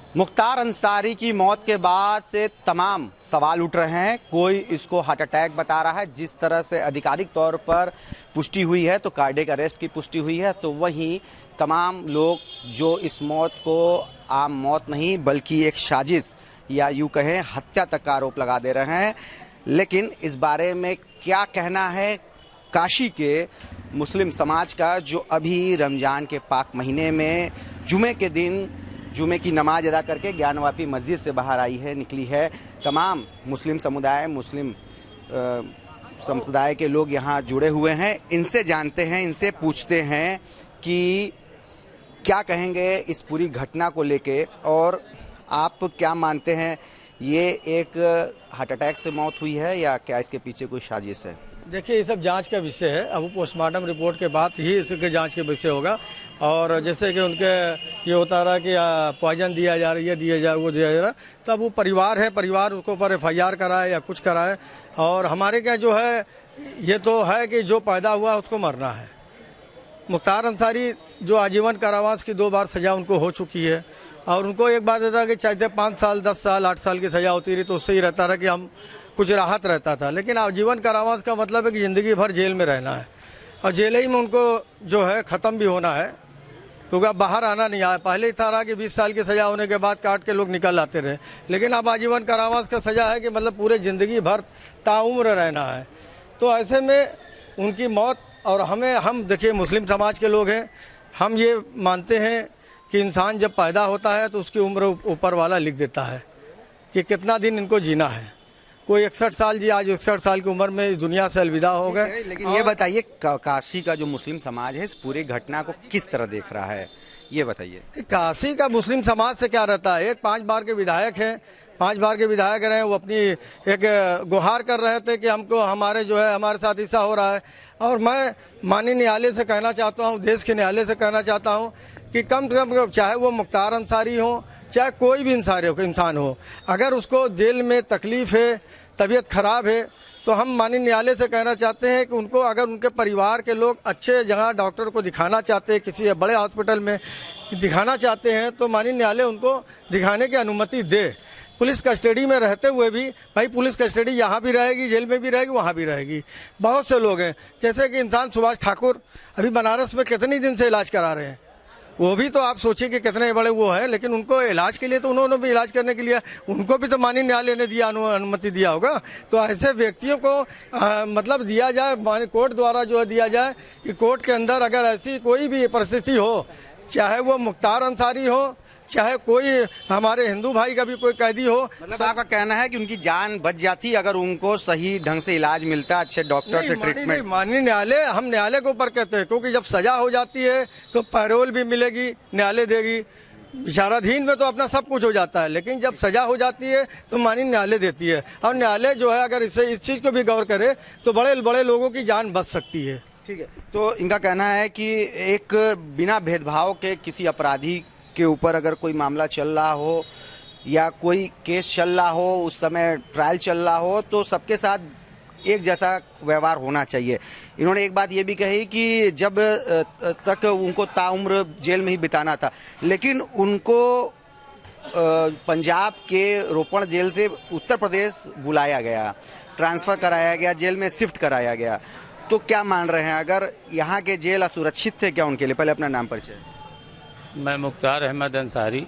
मुख्तार अंसारी की मौत के बाद से तमाम सवाल उठ रहे हैं। कोई इसको हार्ट अटैक बता रहा है, जिस तरह से आधिकारिक तौर पर पुष्टि हुई है तो कार्डियक अरेस्ट की पुष्टि हुई है, तो वहीं तमाम लोग जो इस मौत को आम मौत नहीं बल्कि एक साजिश या यूँ कहें हत्या तक का आरोप लगा दे रहे हैं। लेकिन इस बारे में क्या कहना है काशी के मुस्लिम समाज का, जो अभी रमज़ान के पाक महीने में जुमे के दिन जुमे की नमाज अदा करके ज्ञानवापी मस्जिद से बाहर आई है, निकली है। तमाम मुस्लिम समुदाय के लोग यहाँ जुड़े हुए हैं। इनसे जानते हैं, इनसे पूछते हैं कि क्या कहेंगे इस पूरी घटना को लेके, और आप क्या मानते हैं, ये एक हार्ट अटैक से मौत हुई है या क्या इसके पीछे कोई साजिश है? देखिए, ये सब जांच का विषय है। अब वो पोस्टमार्टम रिपोर्ट के बाद ही इसके जांच के विषय होगा। और जैसे कि उनके ये होता रहा कि पॉइजन दिया जा रहा है, ये दिया जा रहा, वो दिया जा रहा, तब वो परिवार है, परिवार उसके ऊपर FIR कराए या कुछ कराए। और हमारे क्या जो है, ये तो है कि जो पैदा हुआ उसको मरना है। मुख्तार अंसारी जो आजीवन कारावास की 2 बार सज़ा उनको हो चुकी है, और उनको एक बात रहता कि चाहे 5 साल 10 साल 8 साल की सज़ा होती रही तो उससे ही रहता रहा कि हम कुछ राहत रहता था। लेकिन आजीवन कारावास का मतलब है कि ज़िंदगी भर जेल में रहना है, और जेल ही में उनको जो है ख़त्म भी होना है, क्योंकि अब बाहर आना नहीं आया। पहले ही था रहा कि 20 साल की सज़ा होने के बाद काट के लोग निकल आते रहे, लेकिन अब आजीवन कारावास का सज़ा है कि मतलब पूरे ज़िंदगी भर ताउम्र रहना है। तो ऐसे में उनकी मौत, और हम देखिए मुस्लिम समाज के लोग हैं, हम ये मानते हैं कि इंसान जब पैदा होता है तो उसकी उम्र ऊपर वाला लिख देता है कि कितना दिन इनको जीना है। कोई 61 साल जी, आज 61 साल की उम्र में इस दुनिया से अलविदा हो गए। लेकिन ये बताइए काशी का जो मुस्लिम समाज है इस पूरी घटना को किस तरह देख रहा है, ये बताइए। काशी का मुस्लिम समाज से क्या रहता है, एक 5 बार के विधायक हैं, 5 बार के विधायक रहे, वो अपनी एक गुहार कर रहे थे कि हमको हमारे जो है हमारे साथ ऐसा हो रहा है। और मैं माननीय न्यायालय से कहना चाहता हूँ, देश के न्यायालय से कहना चाहता हूँ कि कम से कम चाहे वो मुख्तार अंसारी हो, चाहे कोई भी इंसान हो, अगर उसको जेल में तकलीफ़ है, तबीयत ख़राब है, तो हम माननीय न्यायालय से कहना चाहते हैं कि उनको, अगर उनके परिवार के लोग अच्छे जगह डॉक्टर को दिखाना चाहते हैं, किसी बड़े हॉस्पिटल में दिखाना चाहते हैं, तो माननीय न्यायालय उनको दिखाने की अनुमति दे। पुलिस कस्टडी में रहते हुए भी, भाई पुलिस कस्टडी यहाँ भी रहेगी, जेल में भी रहेगी, वहाँ भी रहेगी। बहुत से लोग हैं, जैसे कि इंसान सुभाष ठाकुर अभी बनारस में कितनी दिन से इलाज करा रहे हैं, वो भी तो आप सोचिए कि कितने बड़े वो हैं, लेकिन उनको इलाज के लिए तो उन्होंने भी इलाज करने के लिए उनको भी तो माननीय न्यायालय ने दिया, अनुमति दिया होगा। तो ऐसे व्यक्तियों को मतलब दिया जाए, कोर्ट द्वारा जो है दिया जाए कि कोर्ट के अंदर अगर ऐसी कोई भी परिस्थिति हो, चाहे वो मुख्तार अंसारी हो, चाहे कोई हमारे हिंदू भाई का भी कोई कैदी हो, मतलब आपका कहना है कि उनकी जान बच जाती अगर उनको सही ढंग से इलाज मिलता, अच्छे डॉक्टर से ट्रीटमेंट। माननीय न्यायालय, हम न्यायालय के ऊपर कहते हैं, क्योंकि जब सजा हो जाती है तो पैरोल भी मिलेगी, न्यायालय देगी। विचाराधीन में तो अपना सब कुछ हो जाता है, लेकिन जब सजा हो जाती है तो माननीय न्यायालय देती है। और न्यायालय जो है अगर इस चीज़ को भी गौर करे तो बड़े बड़े लोगों की जान बच सकती है। ठीक है, तो इनका कहना है कि एक बिना भेदभाव के किसी अपराधी के ऊपर अगर कोई मामला चल रहा हो या कोई केस चल रहा हो, उस समय ट्रायल चल रहा हो, तो सबके साथ एक जैसा व्यवहार होना चाहिए। इन्होंने एक बात ये भी कही कि जब तक उनको ताउम्र जेल में ही बिताना था, लेकिन उनको पंजाब के रोपड़ जेल से उत्तर प्रदेश बुलाया गया, ट्रांसफ़र कराया गया, जेल में शिफ्ट कराया गया। तो क्या मान रहे हैं, अगर यहाँ के जेल असुरक्षित थे क्या उनके लिए? पहले अपना नाम परिचय। मैं मुख्तार अहमद अंसारी,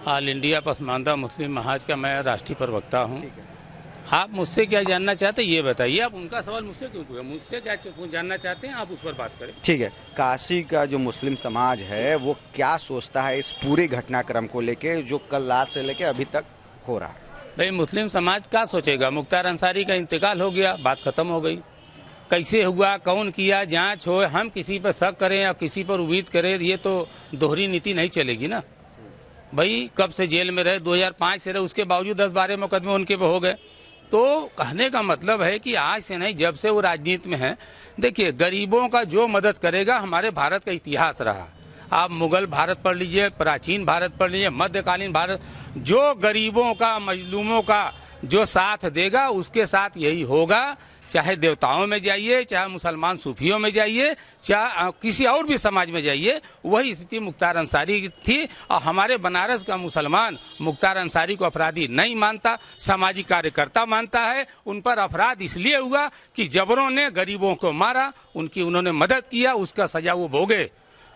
ऑल इंडिया पसमानदा मुस्लिम महाज का मैं राष्ट्रीय प्रवक्ता हूँ। आप मुझसे क्या जानना चाहते हैं ये बताइए। आप उनका सवाल मुझसे क्यों पूछे, मुझसे क्या जानना चाहते हैं आप उस पर बात करें। ठीक है, काशी का जो मुस्लिम समाज है वो क्या सोचता है इस पूरे घटनाक्रम को लेके जो कल रात से लेके अभी तक हो रहा है? भाई मुस्लिम समाज क्या सोचेगा, मुख्तार अंसारी का इंतकाल हो गया, बात खत्म हो गई। कैसे हुआ, कौन किया, जांच हो, हम किसी पर शक करें या किसी पर उम्मीद करें, ये तो दोहरी नीति नहीं चलेगी ना। भाई कब से जेल में रहे, 2005 से रहे, उसके बावजूद 10-12 मुकदमे उनके पे हो गए। तो कहने का मतलब है कि आज से नहीं, जब से वो राजनीति में है, देखिए गरीबों का जो मदद करेगा, हमारे भारत का इतिहास रहा। आप मुगल भारत पढ़ लीजिए, प्राचीन भारत पढ़ लीजिए, मध्यकालीन भारत, जो गरीबों का, मजलूमों का जो साथ देगा उसके साथ यही होगा। चाहे देवताओं में जाइए, चाहे मुसलमान सूफियों में जाइए, चाहे किसी और भी समाज में जाइए, वही स्थिति मुख्तार अंसारी की थी। और हमारे बनारस का मुसलमान मुख्तार अंसारी को अपराधी नहीं मानता, सामाजिक कार्यकर्ता मानता है। उन पर अपराध इसलिए हुआ कि जबरों ने गरीबों को मारा, उन्होंने मदद किया, उसका सजा वो भोगे।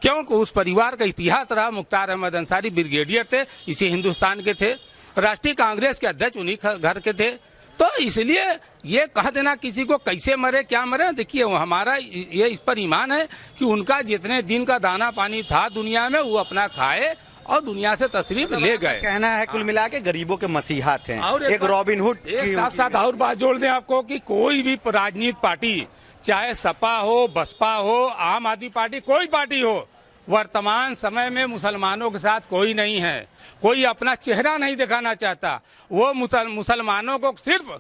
क्योंकि उस परिवार का इतिहास रहा। मुख्तार अहमद अंसारी ब्रिगेडियर थे, इसी हिंदुस्तान के थे, राष्ट्रीय कांग्रेस के अध्यक्ष उन्हीं घर के थे। तो इसलिए ये कह देना किसी को कैसे मरे क्या मरे, देखिए हमारा ये इस पर ईमान है कि उनका जितने दिन का दाना पानी था दुनिया में वो अपना खाए और दुनिया से तशरीफ ले गए। कहना है कुल मिला के गरीबों के मसीहा थे, और एक रॉबिन हुड। एक साथ साथ और बात जोड़ दें आपको कि कोई भी राजनीतिक पार्टी, चाहे सपा हो, बसपा हो, आम आदमी पार्टी, कोई पार्टी हो, वर्तमान समय में मुसलमानों के साथ कोई नहीं है। कोई अपना चेहरा नहीं दिखाना चाहता। वो मुसलमानों को सिर्फ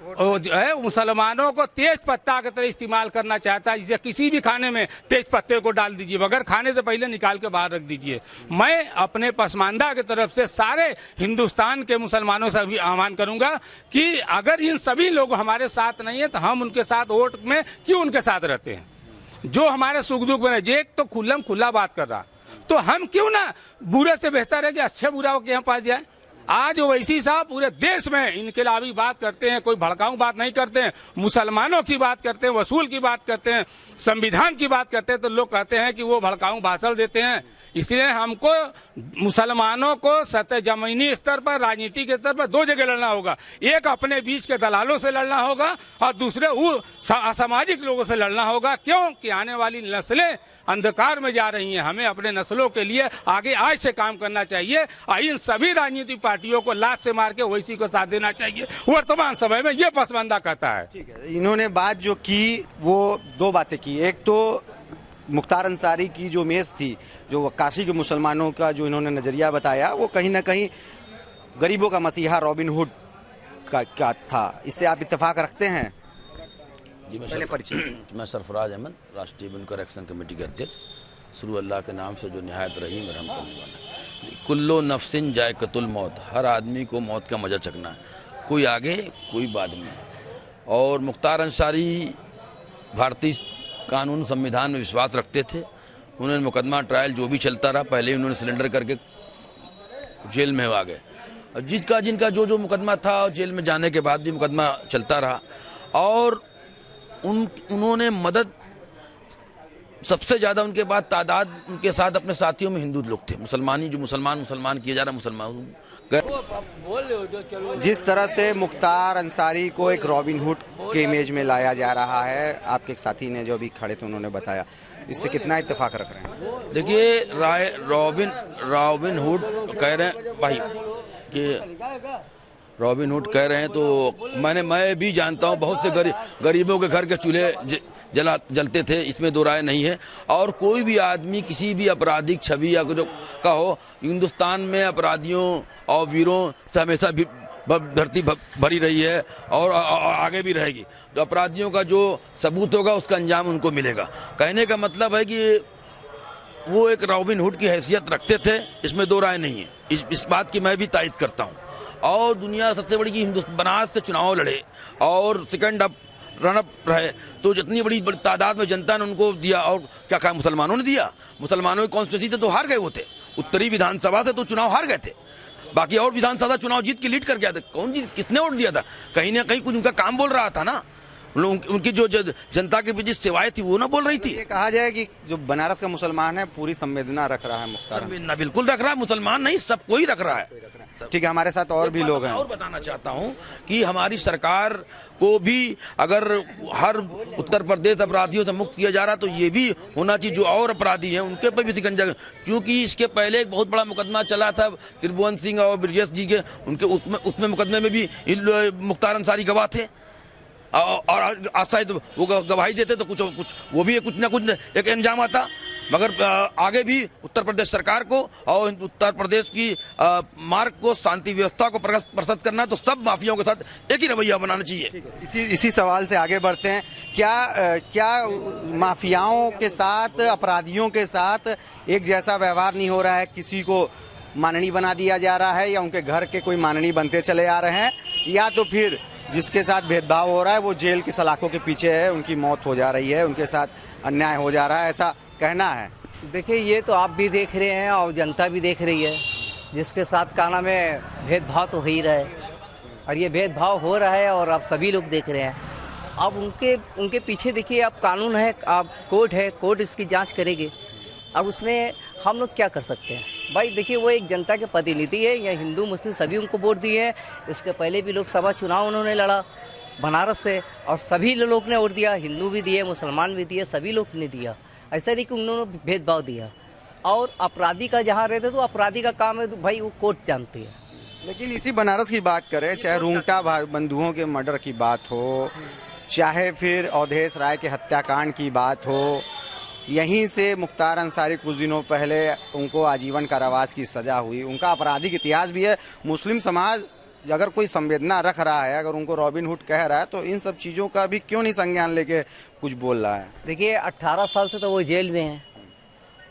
जो है मुसलमानों को तेज पत्ता की तरह इस्तेमाल करना चाहता है। जिसे किसी भी खाने में तेज पत्ते को डाल दीजिए, मगर खाने से पहले निकाल के बाहर रख दीजिए। मैं अपने पसमानदा की तरफ से सारे हिंदुस्तान के मुसलमानों से भी आह्वान करूंगा कि अगर इन सभी लोग हमारे साथ नहीं है तो हम उनके साथ वोट में क्यों उनके साथ रहते हैं। जो हमारे सुख दुख में एक तो खुल्लम खुल्ला बात कर रहा, तो हम क्यों ना बुरे से बेहतर है कि अच्छे बुरा के यहाँ पास जाए। आज ओवैसी साहब पूरे देश में इनकलाबी बात करते हैं, कोई भड़काऊ बात नहीं करते हैं, मुसलमानों की बात करते हैं, वसूल की बात करते हैं, संविधान की बात करते हैं, तो लोग कहते हैं कि वो भड़काऊ भाषण देते हैं। इसलिए हमको मुसलमानों को सतह जमीनी स्तर पर, राजनीति के स्तर पर दो जगह लड़ना होगा। एक अपने बीच के दलालों से लड़ना होगा और दूसरे असामाजिक लोगों से लड़ना होगा। क्यों कि आने वाली नस्लें अंधकार में जा रही हैं। हमें अपने नस्लों के लिए आगे आज से काम करना चाहिए और इन सभी राजनीतिक पार्टियों को लात से मार के ओवैसी को साथ देना चाहिए। वर्तमान समय में ये पसमानदा कहता है। ठीक है, इन्होंने बात जो की वो दो बातें की। एक तो मुख्तार अंसारी की जो इमेज थी, जो काशी के मुसलमानों का जो इन्होंने नज़रिया बताया, वो कहीं ना कहीं गरीबों का मसीहा रॉबिन हुड का था। इससे आप इत्तेफाक रखते हैं? जी, मैं सरफराज अहमद, राष्ट्रीय बुनकर एक्शन कमेटी के अध्यक्ष। शुरू अल्लाह के नाम से जो निहायत रहीम रहम करने वाला। कुल्लो नफ्सिन जायकतुल मौत, हर आदमी को मौत का मजा चखना है, कोई आगे कोई बाद में। और मुख्तार अंसारी भारतीय कानून संविधान में विश्वास रखते थे। उन्होंने मुकदमा ट्रायल जो भी चलता रहा, पहले उन्होंने सिलेंडर करके जेल में आ गए। जिनका जो मुकदमा था, जेल में जाने के बाद भी मुकदमा चलता रहा। और उन्होंने मदद सबसे ज़्यादा उनके बाद तादाद उनके साथ अपने साथियों में हिंदू लोग थे। मुसलमान किए जा रहा मुसलमान। जिस तरह से मुख्तार अंसारी को एक रॉबिन हुड के इमेज में लाया जा रहा है, आपके एक साथी ने जो अभी खड़े थे उन्होंने बताया, इससे कितना इत्तेफाक रख रहे हैं? देखिए, रॉबिन हुड कह रहे हैं भाई कि रॉबिन हुड कह रहे हैं तो मैं भी जानता हूँ बहुत से गरीबों के घर के चूल्हे जलते थे, इसमें दो राय नहीं है। और कोई भी आदमी किसी भी आपराधिक छवि या का हो, हिंदुस्तान में अपराधियों और वीरों से हमेशा भी धरती भरी रही है और आगे भी रहेगी। जो अपराधियों का जो सबूत होगा उसका अंजाम उनको मिलेगा। कहने का मतलब है कि वो एक रॉबिन हुड की हैसियत रखते थे, इसमें दो राय नहीं है। इस बात की मैं भी तायद करता हूँ। और दुनिया सबसे बड़ी की बनारस से चुनाव लड़े और सेकंड रनअप रहे, तो जितनी बड़ी तादाद में जनता ने उनको दिया। और क्या कहा, मुसलमानों ने दिया। मुसलमानों की कॉन्स्टिट्यूंसी से तो हार गए वो थे, उत्तरी विधानसभा से तो चुनाव हार गए थे। बाकी और विधानसभा चुनाव जीत के लीड कर गया था। कौन जीत, किसने वोट दिया था? कहीं ना कहीं कुछ उनका काम बोल रहा था ना। उनकी जो जनता के बीच सेवाएं थी वो ना बोल रही थी। ये कहा जाए कि जो बनारस का मुसलमान है पूरी संवेदना रख रहा है मुख्तार। संवेदना बिल्कुल रख रहा है, मुसलमान नहीं सब कोई रख रहा है। ठीक है, हमारे साथ और भी लोग हैं। और बताना चाहता हूं कि हमारी सरकार को भी अगर हर उत्तर प्रदेश अपराधियों से मुक्त किया जा रहा तो ये भी होना चाहिए जो और अपराधी हैं उनके पर भी शिकंजा। क्योंकि इसके पहले एक बहुत बड़ा मुकदमा चला था त्रिभुवन सिंह और ब्रजेश जी के, उनके उसमें मुकदमे में भी मुख्तार अंसारी गवाह थे। और शायद वो गवाही देते तो कुछ वो भी कुछ ना कुछ एक अंजाम आता। मगर आगे भी उत्तर प्रदेश सरकार को और उत्तर प्रदेश की मार्ग को, शांति व्यवस्था को प्रशस्त करना है, तो सब माफियाओं के साथ एक ही रवैया बनाना चाहिए। इसी सवाल से आगे बढ़ते हैं। क्या माफियाओं के साथ, अपराधियों के साथ एक जैसा व्यवहार नहीं हो रहा है? किसी को माननी बना दिया जा रहा है या उनके घर के कोई माननी बनते चले आ रहे हैं, या तो फिर जिसके साथ भेदभाव हो रहा है वो जेल की सलाखों के पीछे है, उनकी मौत हो जा रही है, उनके साथ अन्याय हो जा रहा है, ऐसा कहना है। देखिए ये तो आप भी देख रहे हैं और जनता भी देख रही है, जिसके साथ का नाम है भेदभाव तो हो ही रहा है और ये भेदभाव हो रहा है और आप सभी लोग देख रहे हैं। अब उनके पीछे देखिए, अब कानून है, अब कोर्ट है, कोर्ट इसकी जांच करेगी। अब उसमें हम लोग क्या कर सकते हैं भाई? देखिए वो एक जनता के प्रतिनिधि है, या हिंदू मुस्लिम सभी उनको वोट दिए हैं। इसके पहले भी लोकसभा चुनाव उन्होंने लड़ा बनारस से और सभी लोग ने वोट दिया, हिंदू भी दिए, मुसलमान भी दिए, सभी लोग ने दिया। ऐसा नहीं कि उन्होंने भेदभाव दिया। और अपराधी का जहाँ रहते तो अपराधी का काम है तो भाई वो कोर्ट जानती है। लेकिन इसी बनारस की बात करें, चाहे रूंगटा बंधुओं के मर्डर की बात हो, चाहे फिर अवधेश राय के हत्याकांड की बात हो, यहीं से मुख्तार अंसारी कुछ दिनों पहले उनको आजीवन कारावास की सजा हुई। उनका आपराधिक इतिहास भी है। मुस्लिम समाज अगर कोई संवेदना रख रहा है, अगर उनको रॉबिन हुड कह रहा है, तो इन सब चीज़ों का भी क्यों नहीं संज्ञान लेके कुछ बोल रहा है? देखिए 18 साल से तो वो जेल में है।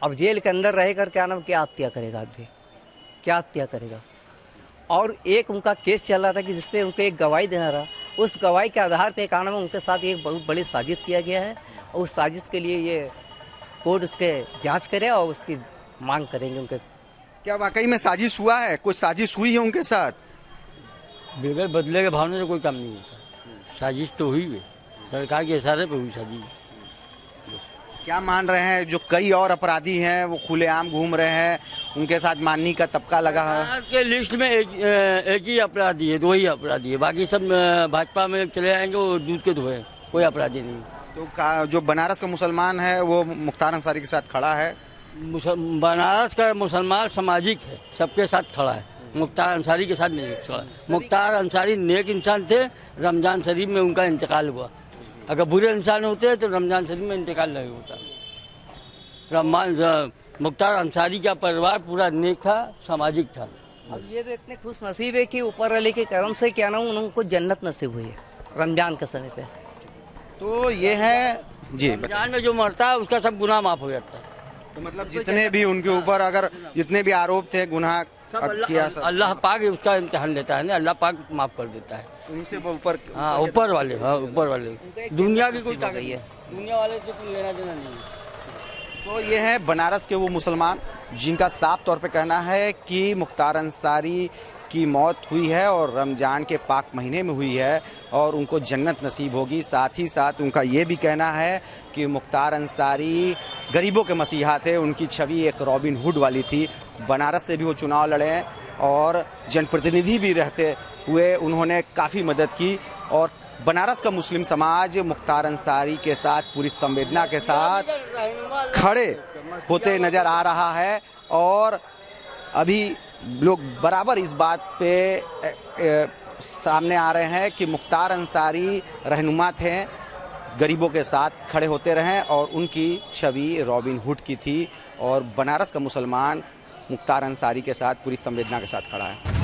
अब जेल के अंदर रहेकर क्या नाम क्या हत्या करेगा आदमी, क्या हत्या करेगा? और एक उनका केस चल रहा था कि जिसपे उनको एक गवाही देना रहा, उस गवाही के आधार पे कारण में उनके साथ एक बहुत बड़ी साजिश किया गया है और उस साजिश के लिए ये कोर्ट उसके जांच करे और उसकी मांग करेंगे। उनके क्या वाकई में साजिश हुआ है? कुछ साजिश हुई है उनके साथ? बगैर बदले के भावना से कोई काम नहीं होता। साजिश तो हुई है, सरकार के इशारे पे हुई साजिश। क्या मान रहे हैं जो कई और अपराधी हैं वो खुलेआम घूम रहे हैं, उनके साथ माननी का तबका लगा है? के लिस्ट में एक ही अपराधी है, 2 ही अपराधी है, बाकी सब भाजपा में चले आएंगे, वो दूध के धोए, कोई अपराधी नहीं। तो जो बनारस का मुसलमान है वो मुख्तार अंसारी के साथ खड़ा है। बनारस का मुसलमान सामाजिक है, सबके साथ खड़ा है, मुख्तार अंसारी के साथ नहीं खड़ा। मुख्तार अंसारी नेक इंसान थे, रमजान शरीफ में उनका इंतकाल हुआ। अगर बुरे इंसान होते तो रमजान शरीफ में इंतकाल नहीं होता। मुख्तार अंसारी का परिवार पूरा नेक था, सामाजिक था। अब ये तो इतने खुश नसीब है कि ऊपर वाले के करम से क्या नाम उनको जन्नत नसीब हुई है रमजान के समय पे। तो ये है जी, रमजान में जो मरता है उसका सब गुनाह माफ हो जाता है। तो मतलब जितने भी उनके ऊपर अगर जितने भी आरोप थे, गुनाह किया, अल्लाह पाक उसका इम्तिहान लेता है ना, अल्लाह पाक माफ कर देता है। उनसे ऊपर, हाँ ऊपर वाले, हाँ ऊपर वाले। दुनिया की कोई ताकत है, दुनिया वाले से कोई लेना देना नहीं है। तो ये है बनारस के वो मुसलमान जिनका साफ तौर पे कहना है कि मुख्तार अंसारी की मौत हुई है और रमजान के पाक महीने में हुई है और उनको जन्नत नसीब होगी। साथ ही साथ उनका ये भी कहना है कि मुख्तार अंसारी गरीबों के मसीहा थे, उनकी छवि एक रॉबिन हुड वाली थी। बनारस से भी वो चुनाव लड़े और जनप्रतिनिधि भी रहते हुए उन्होंने काफ़ी मदद की और बनारस का मुस्लिम समाज मुख्तार अंसारी के साथ पूरी संवेदना के साथ खड़े होते नज़र आ रहा है। और अभी लोग बराबर इस बात पे सामने आ रहे हैं कि मुख्तार अंसारी रहनुमा थे, गरीबों के साथ खड़े होते रहें और उनकी छवि रॉबिन हुड की थी और बनारस का मुसलमान मुख्तार अंसारी के साथ पूरी संवेदना के साथ खड़ा है।